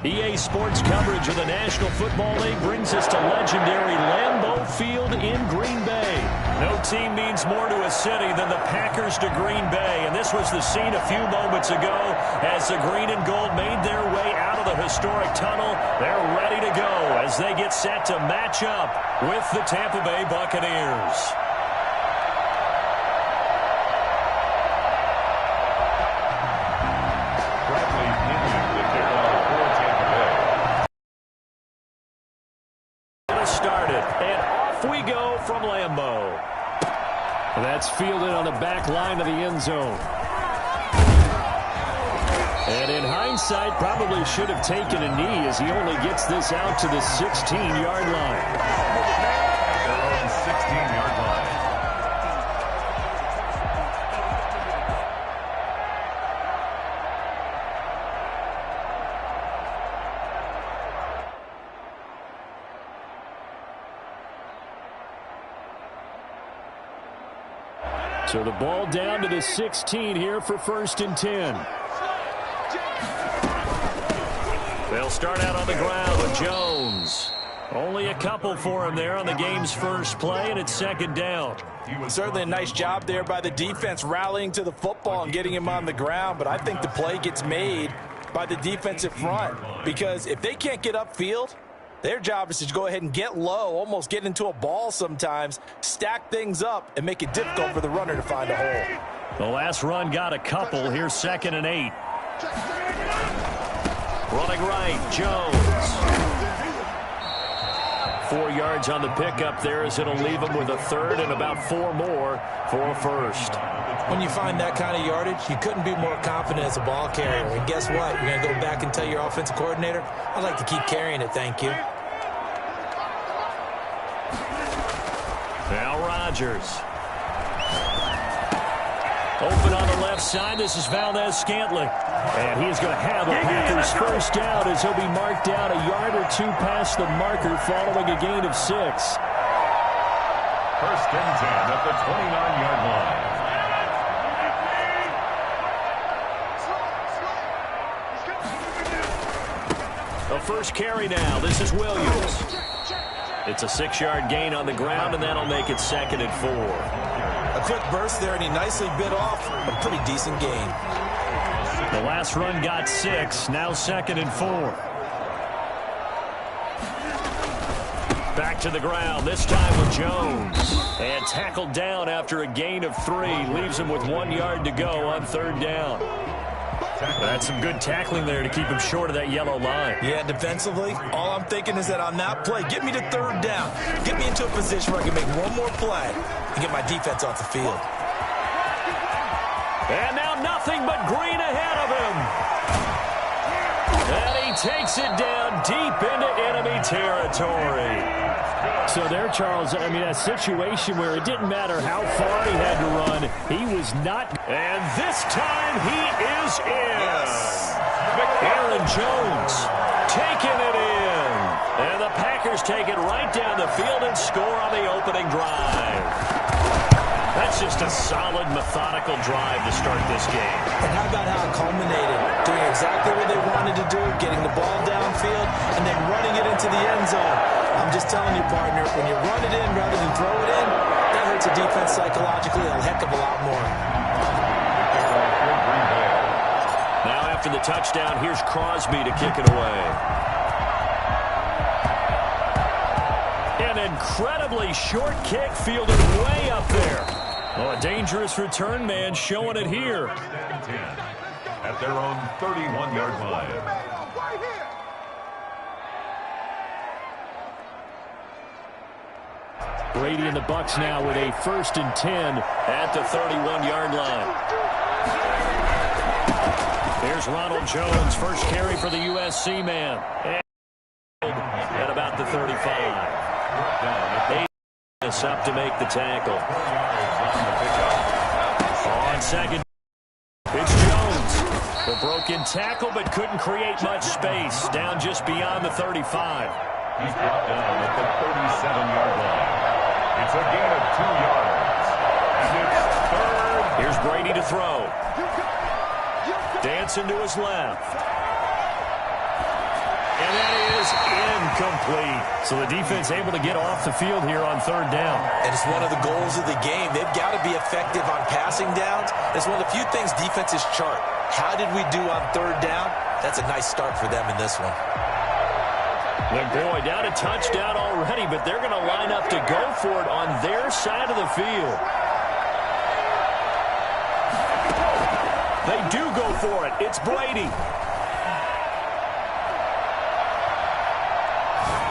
EA Sports coverage of the National Football League brings us to legendary Lambeau Field in Green Bay. No team means more to a city than the Packers to Green Bay, and this was the scene a few moments ago as the green and gold made their way out of the historic tunnel. They're ready to go as they get set to match up with the Tampa Bay Buccaneers. We go from Lambeau. That's fielded on the back line of the end zone. And in hindsight, probably should have taken a knee as he only gets this out to the 16-yard line. Their own 16-yard line. So the ball down to the 16 here for 1st and 10. They'll start out on the ground with Jones. Only a couple for him there on the game's first play, and it's 2nd down. Certainly a nice job there by the defense rallying to the football and getting him on the ground, but I think the play gets made by the defensive front because if they can't get upfield, their job is to go ahead and get low, almost get into a ball sometimes, stack things up, and make it difficult for the runner to find a hole. The last run got a couple. Here's 2nd and 8. Running right, Jones. 4 yards on the pickup there as it'll leave him with a 3rd and about 4 more for a 1st. When you find that kind of yardage, you couldn't be more confident as a ball carrier. And guess what? You're going to go back and tell your offensive coordinator, I'd like to keep carrying it, thank you. Now Rodgers. Open on the left side. This is Valdez-Scantling. And he is going to have a Packers first down as he'll be marked down a yard or 2 past the marker following a gain of 6. 1st and 10 at the 29-yard line. The first carry now. This is Williams. It's a 6-yard gain on the ground, and that'll make it 2nd and 4. A quick burst there, and he nicely bit off a pretty decent gain. The last run got 6. Now 2nd and 4. Back to the ground, this time with Jones. And tackled down after a gain of 3. Leaves him with 1 yard to go on 3rd down. That's some good tackling there to keep him short of that yellow line. Yeah, defensively, all I'm thinking is that on that play, get me to 3rd down. Get me into a position where I can make one more play and get my defense off the field. And now nothing but green ahead of him. And he takes it down deep into enemy territory. So there, Charles, I mean, a situation where it didn't matter how far he had to run. He was not. And this time he is in. Yes. Aaron Jones taking it in. And the Packers take it right down the field and score on the opening drive. That's just a solid, methodical drive to start this game. And how about how it culminated? Doing exactly what they wanted to do, getting the ball downfield, and then running it into the end zone. I'm just telling you, partner, when you run it in rather than throw it in, that hurts a defense psychologically a heck of a lot more. Now after the touchdown, here's Crosby to kick it away. An incredibly short kick fielded way up there. Oh, a dangerous return man showing it here. At their own 31-yard line. Brady and the Bucs now with a 1st and 10 at the 31-yard line. Here's Ronald Jones, first carry for the USC man. At about the 35. Is up to make the tackle. On 2nd, it's Jones. The broken tackle, but couldn't create much space. Down just beyond the 35. He's brought down at the 37-yard line. It's a gain of 2 yards. And it's 3rd. Here's Brady to throw. Dancing to his left. And that is incomplete. So the defense able to get off the field here on third down. And it's one of the goals of the game. They've got to be effective on passing downs. It's one of the few things defenses chart. How did we do on third down? That's a nice start for them in this one. And boy, down a touchdown already, but they're going to line up to go for it on their side of the field. They do go for it. It's Brady.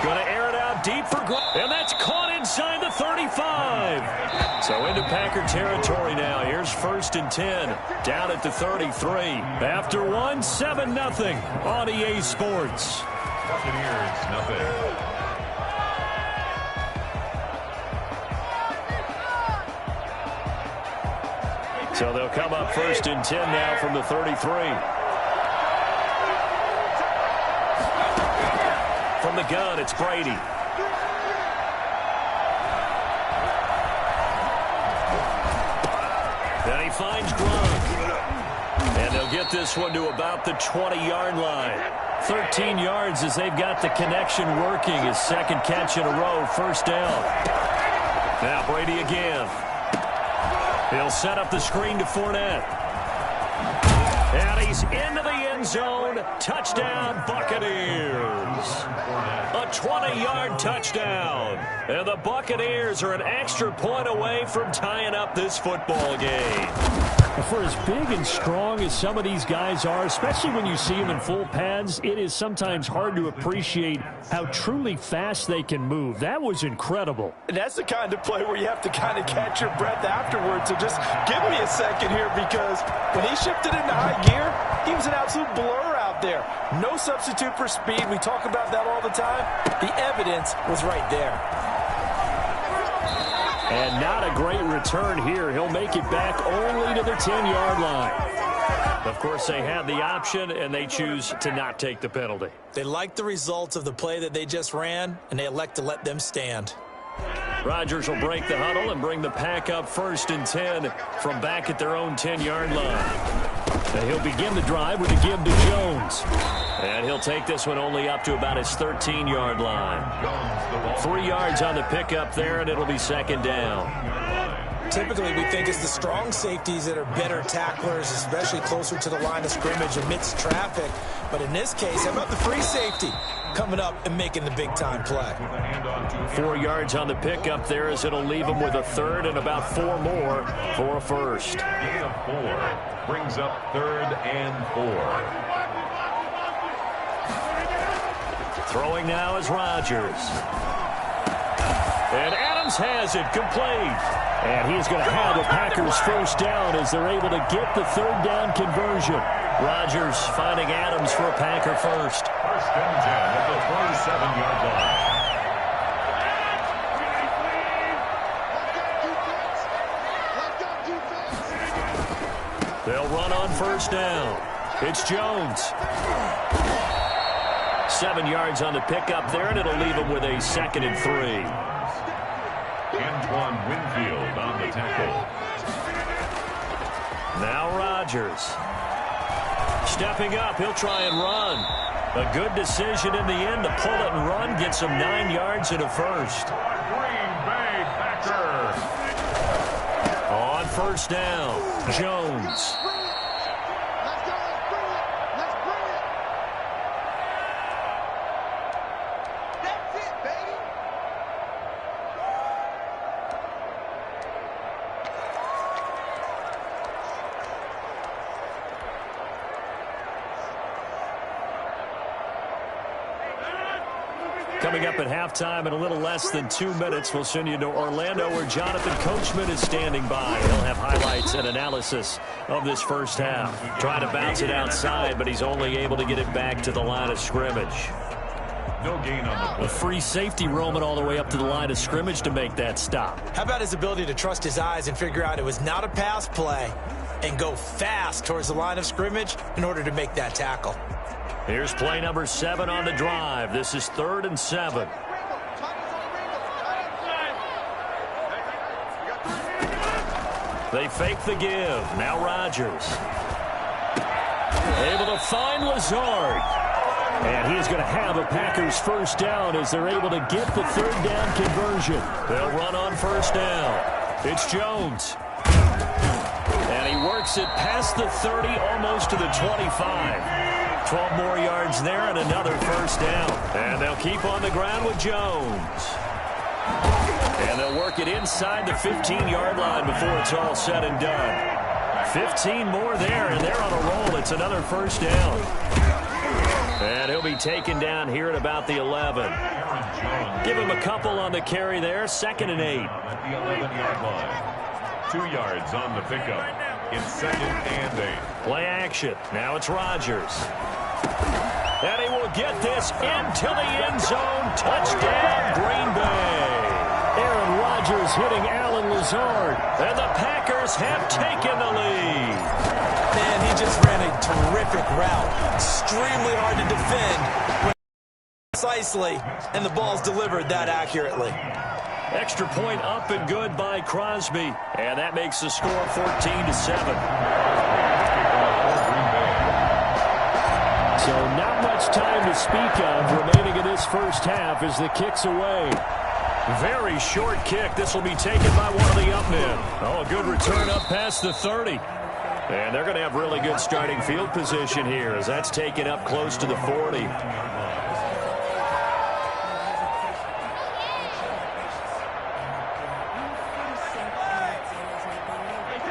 Going to air it out deep for Gronk. And that's caught inside the 35. So into Packer territory now. Here's 1st and 10. Down at the 33. After one, 7-0 on EA Sports. Buccaneers, nothing. So they'll come up 1st and 10 now from the 33. From the gun, it's Brady. Then he finds Gronk. And they'll get this one to about the 20-yard line. 13 yards as they've got the connection working. His second catch in a row, 1st down. Now Brady again. He'll set up the screen to Fournette. And he's into the end zone. Touchdown, Buccaneers. A 20-yard touchdown. And the Buccaneers are an extra point away from tying up this football game. For as big and strong as some of these guys are, especially when you see them in full pads, it is sometimes hard to appreciate how truly fast they can move. That was incredible. And that's the kind of play where you have to kind of catch your breath afterwards. So just give me a second here, because when he shifted into high gear, he was an absolute blur out there. No substitute for speed. We talk about that all the time. The evidence was right there. And not a great return here. He'll make it back only to the 10-yard line. Of course, they have the option, and they choose to not take the penalty. They like the results of the play that they just ran, and they elect to let them stand. Rodgers will break the huddle and bring the pack up 1st and 10 from back at their own 10-yard line. And he'll begin the drive with a give to Jones. And he'll take this one only up to about his 13-yard line. 3 yards on the pickup there, and it'll be 2nd down. Typically, we think it's the strong safeties that are better tacklers, especially closer to the line of scrimmage amidst traffic. But in this case, how about the free safety coming up and making the big-time play? 4 yards on the pickup there, as it'll leave him with a 3rd and about 4 more for a 1st. Gain of 4 brings up 3rd and 4. Throwing now is Rodgers. And Adams has it complete. And he's going to have the Packers 1st down as they're able to get the 3rd down conversion. Rodgers finding Adams for a Packer 1st. 1st and 10 at the 27-yard line. They'll run on 1st down. It's Jones. 7 yards on the pickup there, and it'll leave him with a 2nd and 3. Antoine Winfield on the tackle. Now Rodgers. Stepping up, he'll try and run. A good decision in the end to pull it and run. Gets him 9 yards and a 1st. Green Bay Packer. On 1st down, Jones. Coming up at halftime in a little less than 2 minutes, we'll send you to Orlando, where Jonathan Coachman is standing by. He'll have highlights and analysis of this 1st half. Trying to bounce it outside, but he's only able to get it back to the line of scrimmage. No gain on the play. A free safety roaming all the way up to the line of scrimmage to make that stop. How about his ability to trust his eyes and figure out it was not a pass play and go fast towards the line of scrimmage in order to make that tackle? Here's play number 7 on the drive. This is 3rd and 7. They fake the give. Now Rodgers. Able to find Lazard. And he's going to have a Packers first down as they're able to get the third down conversion. They'll run on first down. It's Jones. And he works it past the 30, almost to the 25. 12 more yards there and another first down. And they'll keep on the ground with Jones. And they'll work it inside the 15-yard line before it's all said and done. 15 more there, and they're on a roll. It's another first down. And he'll be taken down here at about the 11. Give him a couple on the carry there. 2nd and 8. At the 11-yard line. 2 yards on the pickup. It's 2nd and 8. Play action. Now it's Rodgers. And he will get this into the end zone. Touchdown, Green Bay. Aaron Rodgers hitting Alan Lazard. And the Packers have taken the lead. Man, he just ran a terrific route. Extremely hard to defend precisely, and the ball's delivered that accurately. Extra point up and good by Crosby. And that makes the score 14-7. So not much time to speak of remaining in this first half as the kick's away. Very short kick. This will be taken by one of the up men. Oh, a good return up past the 30. And they're going to have really good starting field position here as that's taken up close to the 40.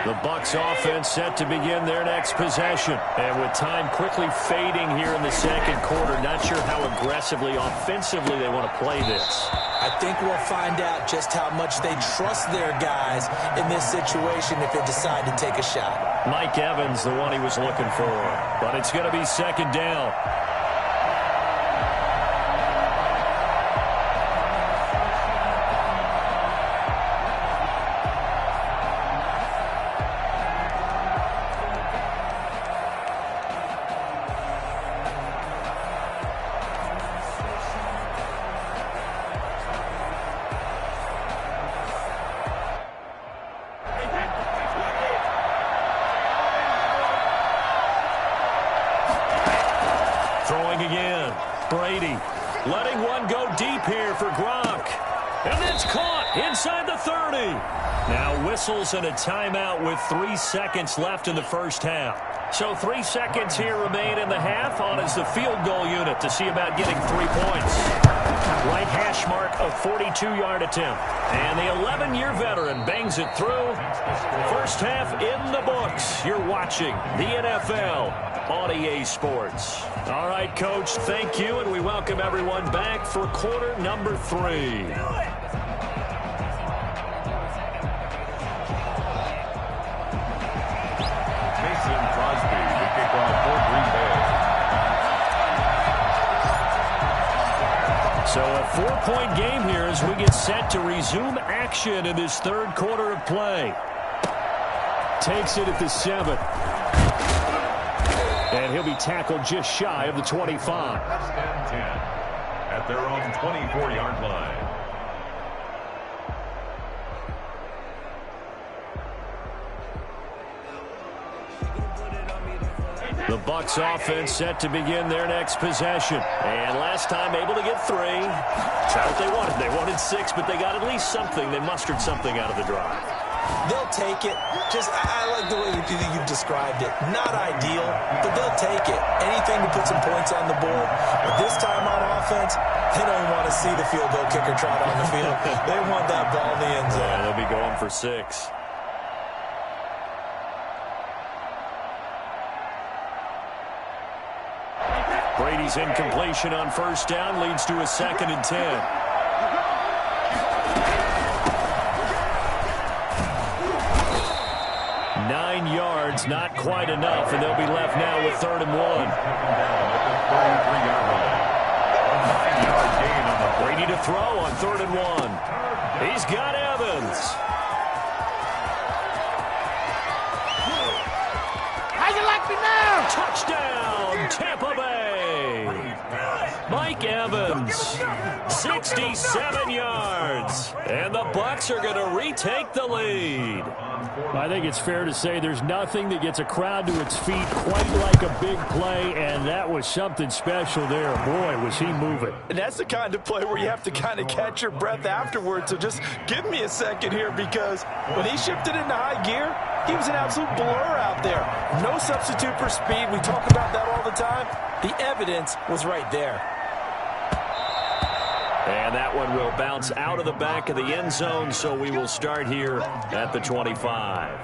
The Bucs offense set to begin their next possession. And with time quickly fading here in the second quarter, not sure how aggressively, offensively they want to play this. I think we'll find out just how much they trust their guys in this situation if they decide to take a shot. Mike Evans, the one he was looking for. But it's going to be 2nd down. Throwing again. Brady letting one go deep here for Gronk. And it's caught inside the 30. Now whistles and a timeout with 3 seconds left in the first half. So 3 seconds here remain in the half. On is the field goal unit to see about getting 3 points. Right hash mark, a 42-yard attempt. And the 11-year veteran bangs it through. First half in the books. You're watching the NFL on EA Sports. All right, Coach, thank you, and we welcome everyone back for quarter number 3. Mason Crosby, the kickoff for Green Bay. So a 4-point game here as we get set to resume action in this third quarter of play. Takes it at the 7. And he'll be tackled just shy of the 25. 10 at their own 24-yard line. The Bucs offense set to begin their next possession. And last time able to get 3. That's not what they wanted. They wanted 6, but they got at least something. They mustered something out of the drive. They'll take it. I like the way you described it. Not ideal, but they'll take it. Anything to put some points on the board. But this time on offense, they don't want to see the field goal kicker trot on the field. They want that ball in the end zone. Yeah, they'll be going for 6. Brady's incompletion on first down leads to a 2nd and 10. Yards, not quite enough, and they'll be left now with 3rd and 1. Brady to throw on 3rd and 1. He's got Evans. How you like me now? Touchdown, Tampa Bay. Mike Evans Jones. 67 yards. And the Bucs are going to retake the lead. I think it's fair to say there's nothing that gets a crowd to its feet quite like a big play, and that was something special there. Boy, was he moving. And that's the kind of play where you have to kind of catch your breath afterwards. So just give me a second here, because when he shifted into high gear, he was an absolute blur out there. No substitute for speed. We talk about that all the time. The evidence was right there. And that one will bounce out of the back of the end zone, so we will start here at the 25.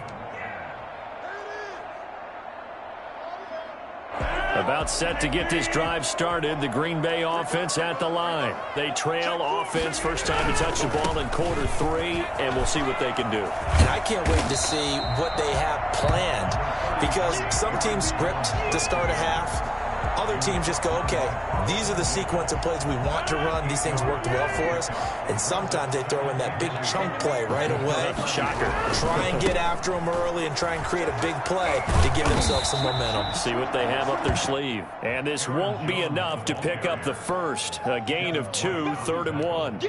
About set to get this drive started, the Green Bay offense at the line. They trail offense, first time to touch the ball in quarter 3, and we'll see what they can do. And I can't wait to see what they have planned, because some teams script to start a half. Other teams just go, okay, these are the sequence of plays we want to run. These things worked well for us. And sometimes they throw in that big chunk play right away. Shocker. Try and get after them early and try and create a big play to give themselves some momentum. See what they have up their sleeve. And this won't be enough to pick up the first. A gain of 2, 3rd and 1.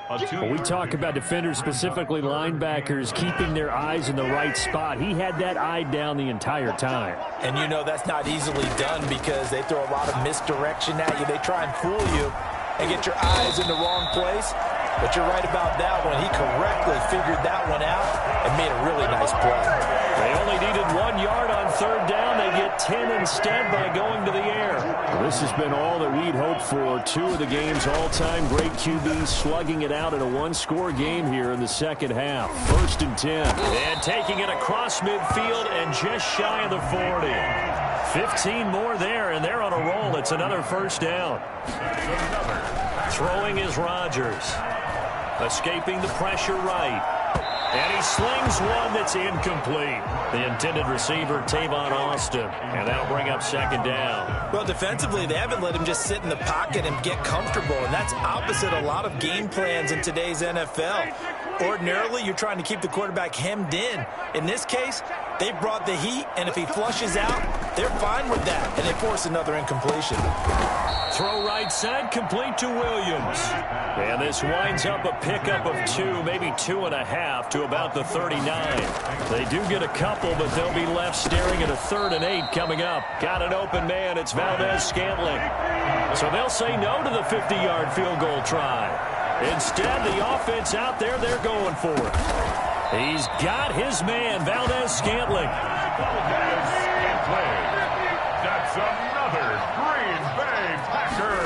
When we talk about defenders, specifically linebackers, keeping their eyes in the right spot, he had that eye down the entire time. And you know that's not easily done, because they throw a lot of misdirection at you. They try and fool you and get your eyes in the wrong place. But you're right about that one. He correctly figured that one out and made a really nice play. They only needed 1 yard on 3rd down. They get 10 instead by going to the air. Well, this has been all that we'd hoped for. 2 of the game's all-time great QBs slugging it out in a one-score game here in the second half. 1st and 10. And taking it across midfield and just shy of the 40. 15 more there, and they're on a roll. It's another first down. Throwing is Rodgers. Escaping the pressure right. And he slings one that's incomplete. The intended receiver, Tavon Austin. And that'll bring up 2nd down. Well, defensively, they haven't let him just sit in the pocket and get comfortable. And that's opposite a lot of game plans in today's NFL. Ordinarily, you're trying to keep the quarterback hemmed in. In this case, they brought the heat, and if he flushes out, they're fine with that. And they force another incompletion. Throw right side, complete to Williams. And this winds up a pickup of 2, maybe 2.5 to about the 39. They do get a couple, but they'll be left staring at a 3rd and 8 coming up. Got an open man. It's Valdes-Scantling. So they'll say no to the 50-yard field goal try. Instead, the offense out there, they're going for it. He's got his man, Valdes-Scantling. Valdes-Scantling. That's another Green Bay Packer.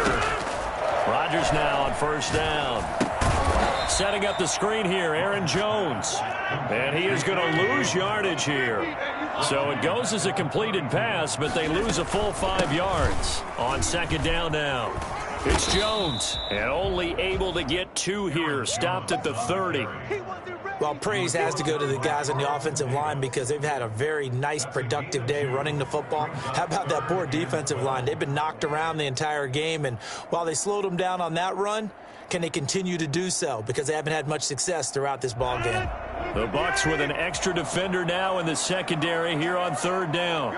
Rodgers now on 1st down. Setting up the screen here, Aaron Jones. And he is going to lose yardage here. So it goes as a completed pass, but they lose a full 5 yards. On 2nd down now. It's Jones, and only able to get 2 here, stopped at the 30. Well, praise has to go to the guys on the offensive line, because they've had a very nice, productive day running the football. How about that poor defensive line? They've been knocked around the entire game, and while they slowed them down on that run, can they continue to do so? Because they haven't had much success throughout this ball game. The Bucs with an extra defender now in the secondary here on 3rd down.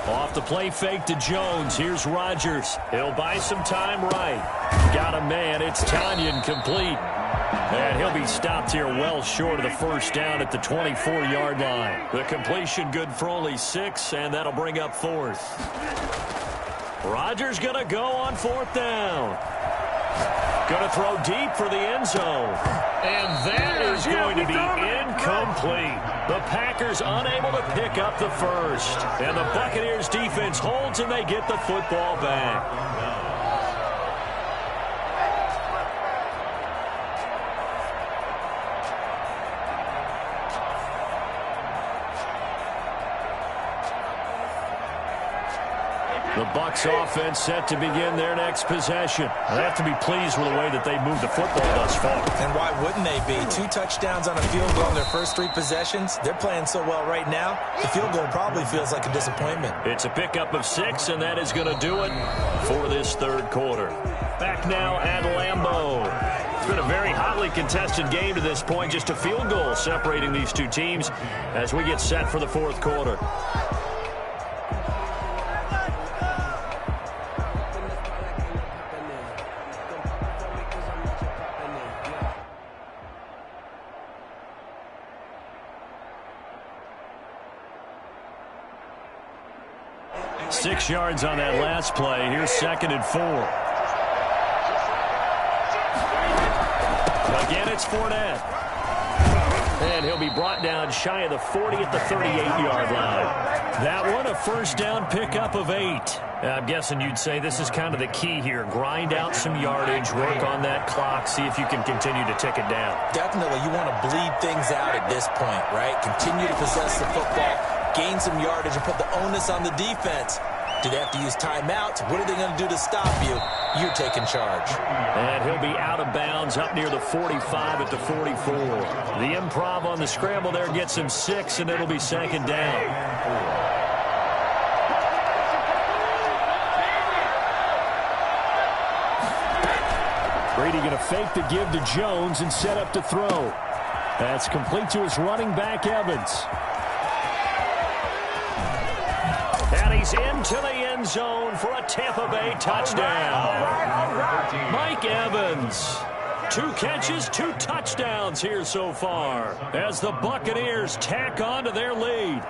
Off the play fake to Jones. Here's Rodgers. He'll buy some time right. Got a man. It's Tanyan complete. And he'll be stopped here well short of the 1st down at the 24-yard line. The completion good for only 6, and that'll bring up 4th. Rodgers going to go on 4th down. Going to throw deep for the end zone. And that is going to be incomplete. The Packers unable to pick up the first. And the Buccaneers defense holds, and they get the football back. The Bucs offense set to begin their next possession. They have to be pleased with the way that they moved the football thus far. And why wouldn't they be? 2 touchdowns on a field goal in their first 3 possessions. They're playing so well right now, the field goal probably feels like a disappointment. It's a pickup of 6, and that is going to do it for this 3rd quarter. Back now at Lambeau. It's been a very hotly contested game to this point. Just a field goal separating these 2 teams as we get set for the 4th quarter. 6 yards on that last play. Here's 2nd and 4. Again, it's Fournette. And he'll be brought down shy of the 40 at the 38-yard line. That one, a first down pickup of 8. I'm guessing you'd say this is kind of the key here. Grind out some yardage, work on that clock, see if you can continue to tick it down. Definitely, you want to bleed things out at this point, right? Continue to possess the football, gain some yardage, and put the onus on the defense. Do they have to use timeouts? What are they going to do to stop you? You're taking charge. And he'll be out of bounds up near the 45 at the 44. The improv on the scramble there gets him 6, and it'll be 2nd down. Brady going to fake the give to Jones and set up to throw. That's complete to his running back, Evans. And he's into the end zone for a Tampa Bay touchdown. Mike Evans. 2 catches, 2 touchdowns here so far as the Buccaneers tack on to their lead.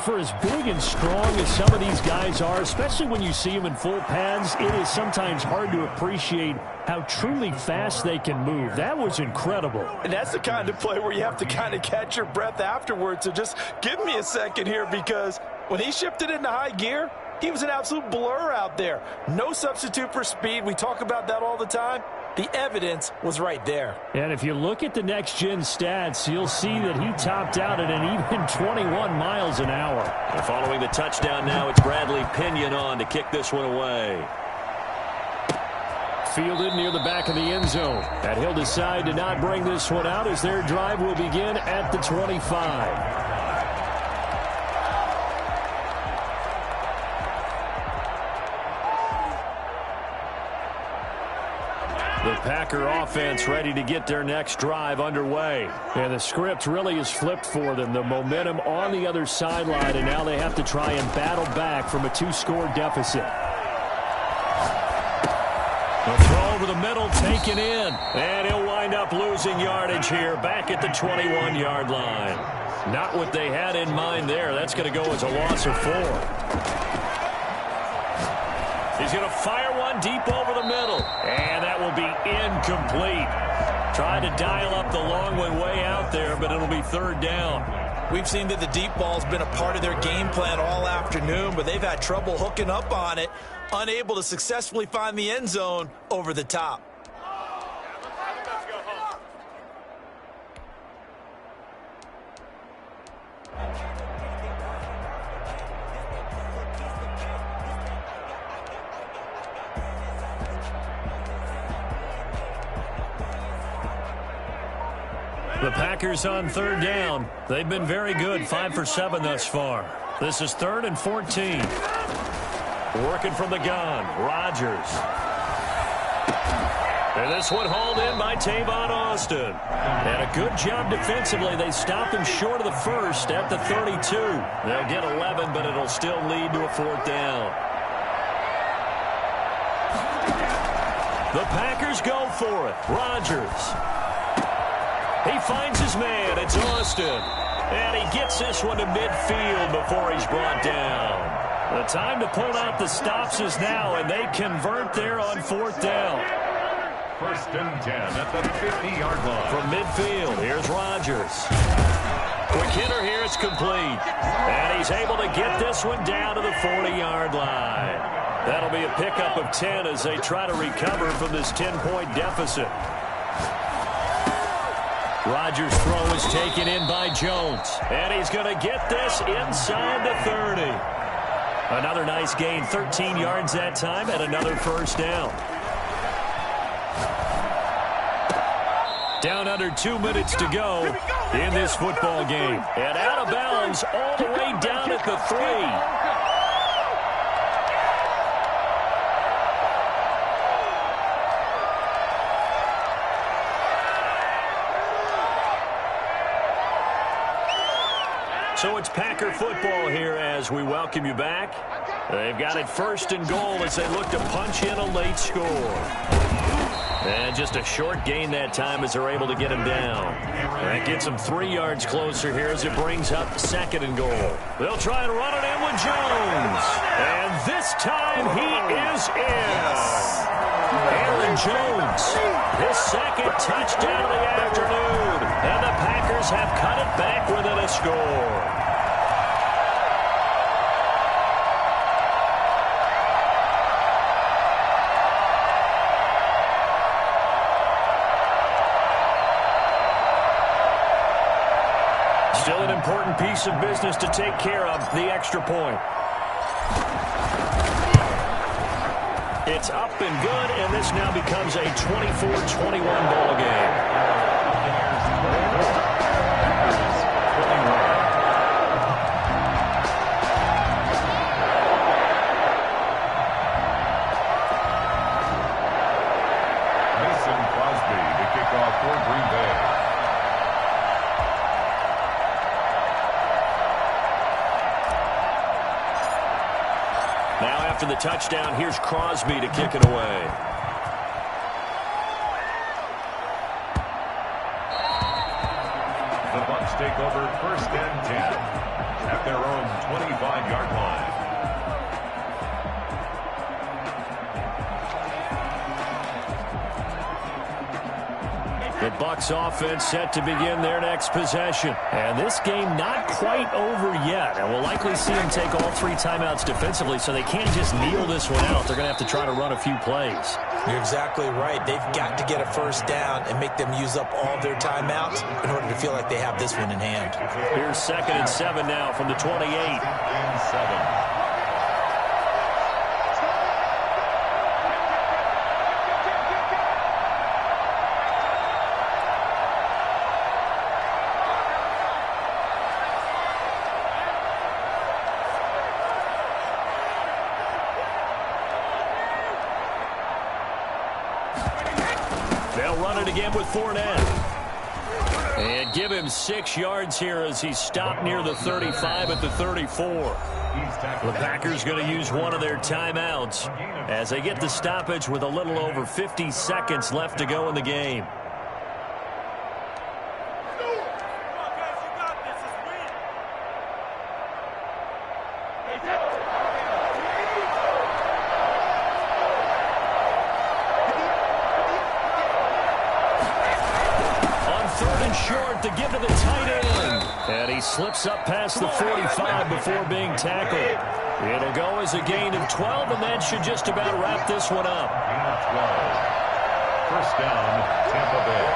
For as big and strong as some of these guys are, especially when you see them in full pads, it is sometimes hard to appreciate how truly fast they can move. That was incredible. And that's the kind of play where you have to kind of catch your breath afterwards. So just give me a second here, because when he shifted into high gear, he was an absolute blur out there. No substitute for speed. We talk about that all the time. The evidence was right there. And if you look at the next-gen stats, you'll see that he topped out at an even 21 miles an hour. And following the touchdown now, it's Bradley Pinion on to kick this one away. Fielded near the back of the end zone. And he'll decide to not bring this one out as their drive will begin at the 25. The Packer offense ready to get their next drive underway. And the script really is flipped for them. The momentum on the other sideline, and now they have to try and battle back from a 2-score deficit. The throw over the middle, taken in. And he'll wind up losing yardage here back at the 21-yard line. Not what they had in mind there. That's going to go as a loss of 4. He's going to fire one deep over the middle. And that will be incomplete. Tried to dial up the long one way out there, but it'll be 3rd down. We've seen that the deep ball's been a part of their game plan all afternoon, but they've had trouble hooking up on it, unable to successfully find the end zone over the top. The Packers on 3rd down. They've been very good, 5 for 7 thus far. This is 3rd and 14. Working from the gun, Rodgers. And this one hauled in by Tavon Austin. And a good job defensively. They stopped him short of the first at the 32. They'll get 11, but it'll still lead to a 4th down. The Packers go for it. Rodgers. He finds his man. It's Austin. And he gets this one to midfield before he's brought down. The time to pull out the stops is now, and they convert there on 4th down. 1st and 10 at the 50-yard line. From midfield, here's Rodgers. Quick hitter here, it's complete. And he's able to get this one down to the 40-yard line. That'll be a pickup of 10 as they try to recover from this 10-point deficit. Rodgers' throw is taken in by Jones. And he's going to get this inside the 30. Another nice gain, 13 yards that time, and another 1st down. Down under 2 minutes to go in this football game. And out of bounds all the way down at the 3. So it's Packer football here as we welcome you back. They've got it 1st and goal as they look to punch in a late score. And just a short gain that time as they're able to get him down. That gets him 3 yards closer here as it brings up 2nd and goal. They'll try and run it in with Jones. And this time he is in. Aaron Jones, his 2nd touchdown of the afternoon. And the Packers have cut it back within a score. Still an important piece of business to take care of, the extra point. It's up and good, and this now becomes a 24-21 ball game. Mason Crosby to kick off for Green Bay. Now after the touchdown, here's Crosby to kick it away. The Bucs take over 1st and 10 at their own 25-yard line. The Bucs offense set to begin their next possession. And this game not quite over yet. And we'll likely see them take all 3 timeouts defensively, so they can't just kneel this one out. They're going to have to try to run a few plays. You're exactly right. They've got to get a 1st down and make them use up all their timeouts in order to feel like they have this one in hand. Here's 2nd and 7 now from the 28. 2nd and 7. They'll run it again with Fournette. And give him 6 yards here as he's stopped near the 35 at the 34. The Packers going to use one of their timeouts as they get the stoppage with a little over 50 seconds left to go in the game. Short to give to the tight end. And he slips up past the 45 before being tackled. It'll go as a gain of 12, and that should just about wrap this one up. Gain of 12. 1st down, Tampa Bay.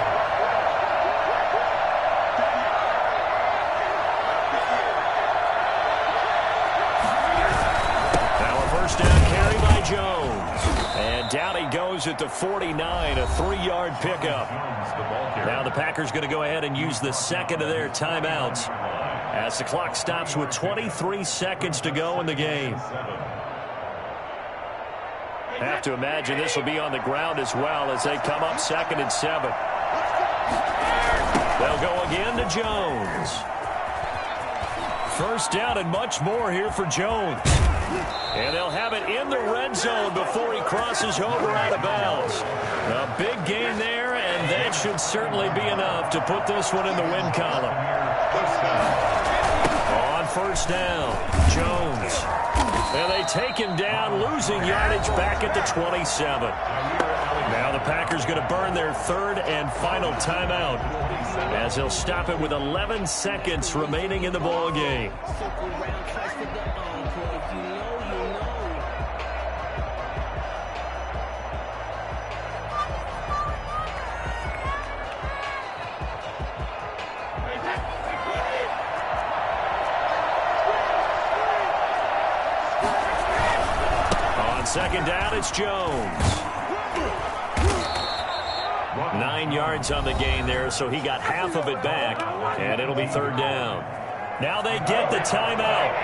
Now a 1st down carry by Jones. And down he goes at the 49, a 3-yard pickup. Now the Packers going to go ahead and use the 2nd of their timeouts as the clock stops with 23 seconds to go in the game. Have to imagine this will be on the ground as well as they come up 2nd and 7. They'll go again to Jones. 1st down and much more here for Jones. And they'll have it in the red zone before he crosses over out of bounds. A big gain there, and that should certainly be enough to put this one in the win column. On 1st down, Jones. And they take him down, losing yardage back at the 27. Now the Packers going to burn their 3rd and final timeout as they'll stop it with 11 seconds remaining in the ball game. On 2nd down, it's Jones. 9 yards on the gain there, so he got half of it back, and it'll be 3rd down. Now they get the timeout.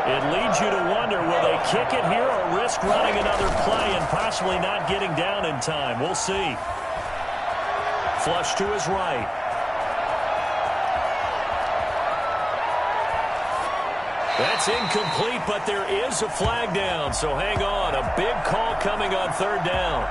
It leads you to wonder, will they kick it here or risk running another play and possibly not getting down in time? We'll see. Flush to his right. That's incomplete, but there is a flag down, so hang on. A big call coming on 3rd down.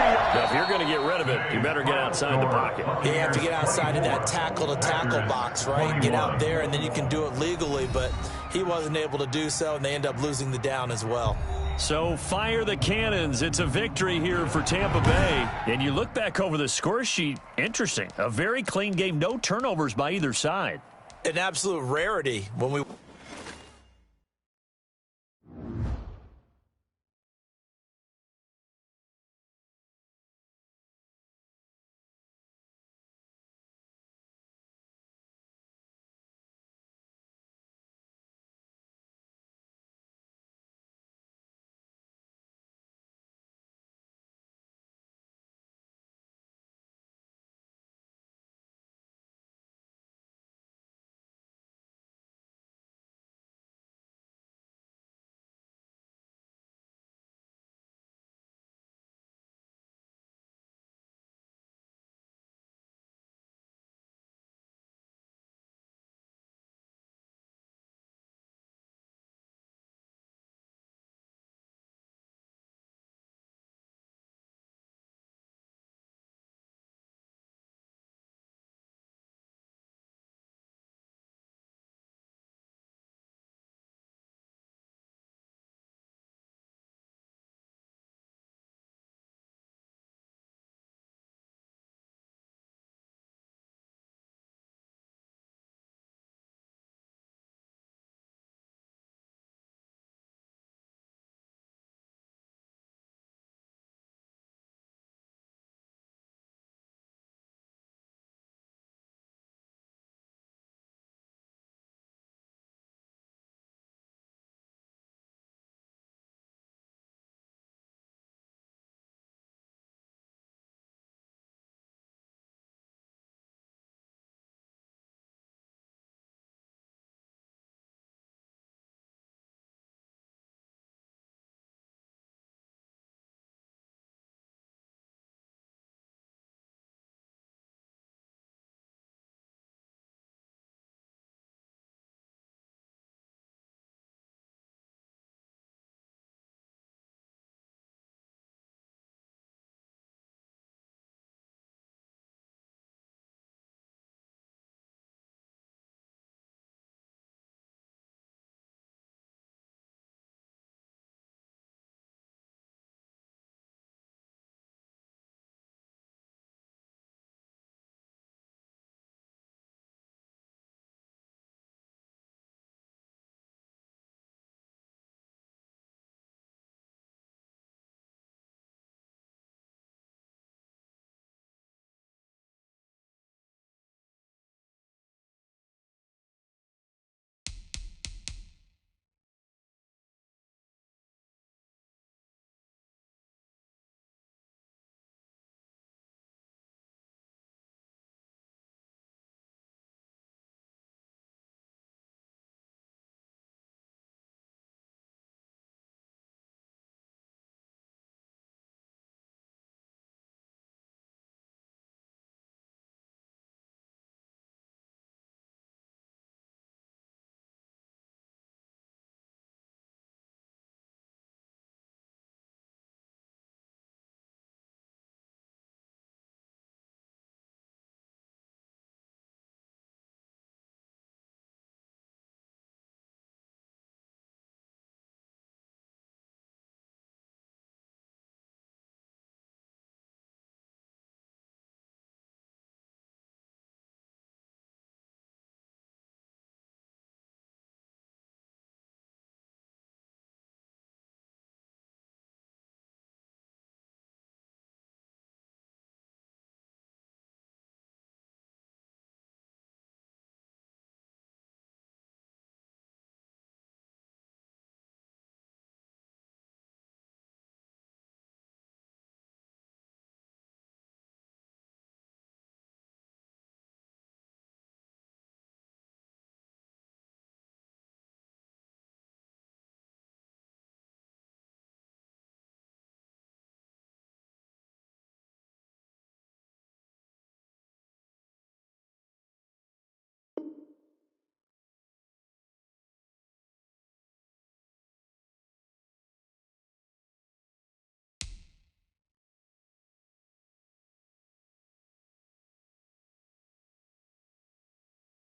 Now, if you're going to get rid of it, you better get outside the pocket. You have to get outside of that tackle-to-tackle box, right? Get out there, and then you can do it legally, but he wasn't able to do so, and they end up losing the down as well. So fire the cannons. It's a victory here for Tampa Bay. And you look back over the score sheet, interesting. A very clean game, no turnovers by either side. An absolute rarity when we